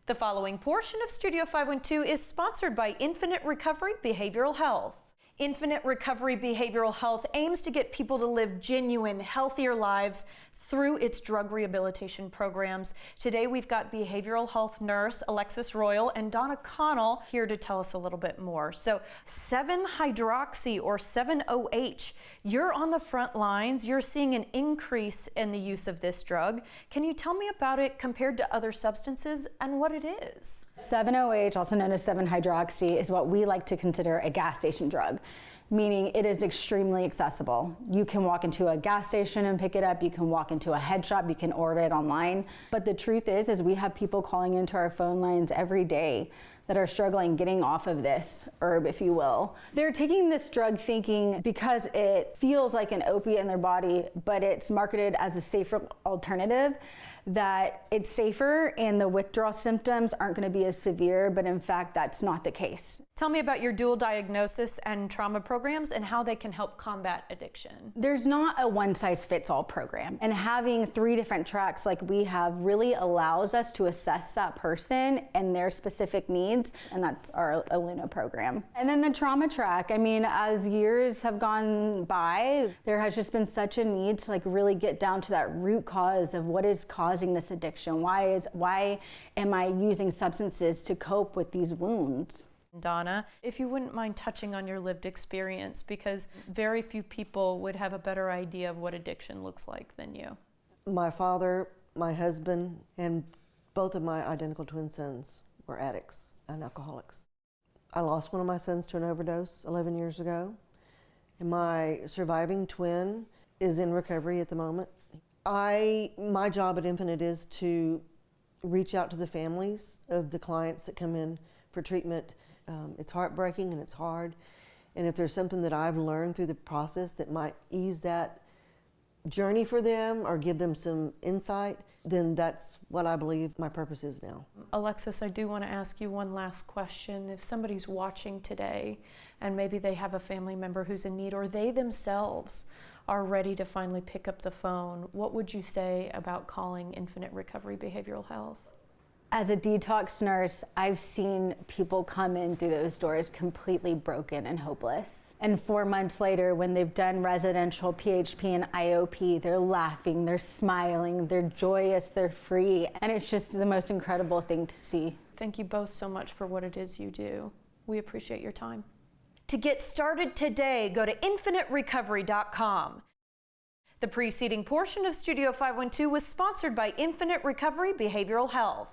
The following portion of Studio 512 is sponsored by Infinite Recovery Behavioral Health. Infinite Recovery Behavioral Health aims to get people to live genuine, healthier lives through its drug rehabilitation programs. Today we've got behavioral health nurse Alexis Royal and Donna Connell here to tell us a little bit more. So 7-hydroxy or 7-OH, you're on the front lines. You're seeing an increase in the use of this drug. Can you tell me about it compared to other substances and what it is? 7-OH, also known as 7-hydroxy, is what we like to consider a gas station drug, meaning it is extremely accessible. You can walk into a gas station and pick it up. You can walk into a head shop. You can order it online. But the truth is we have people calling into our phone lines every day that are struggling getting off of this herb, if you will. They're taking this drug thinking because it feels like an opiate in their body, but it's marketed as a safer alternative, that it's safer and the withdrawal symptoms aren't going to be as severe, but in fact, that's not the case. Tell me about your dual diagnosis and trauma programs and how they can help combat addiction. There's not a one-size-fits-all program, and having 3 different tracks like we have really allows us to assess that person and their specific needs, and that's our Aluna program. And then the trauma track, I mean, as years have gone by, there has just been such a need to really get down to that root cause of what is causing this addiction. Why am I using substances to cope with these wounds? Donna, if you wouldn't mind touching on your lived experience, because very few people would have a better idea of what addiction looks like than you. My father, my husband, and both of my identical twin sons were addicts and alcoholics. I lost one of my sons to an overdose 11 years ago, and my surviving twin is in recovery at the moment. My job at Infinite is to reach out to the families of the clients that come in for treatment. It's heartbreaking and it's hard. And if there's something that I've learned through the process that might ease that journey for them or give them some insight, then that's what I believe my purpose is now. Alexis, I do want to ask you one last question. If somebody's watching today and maybe they have a family member who's in need, or they themselves are ready to finally pick up the phone, what would you say about calling Infinite Recovery Behavioral Health? As a detox nurse, I've seen people come in through those doors completely broken and hopeless. And 4 months later, when they've done residential PHP and IOP, they're laughing, they're smiling, they're joyous, they're free. And it's just the most incredible thing to see. Thank you both so much for what it is you do. We appreciate your time. To get started today, go to infiniterecovery.com. The preceding portion of Studio 512 was sponsored by Infinite Recovery Behavioral Health.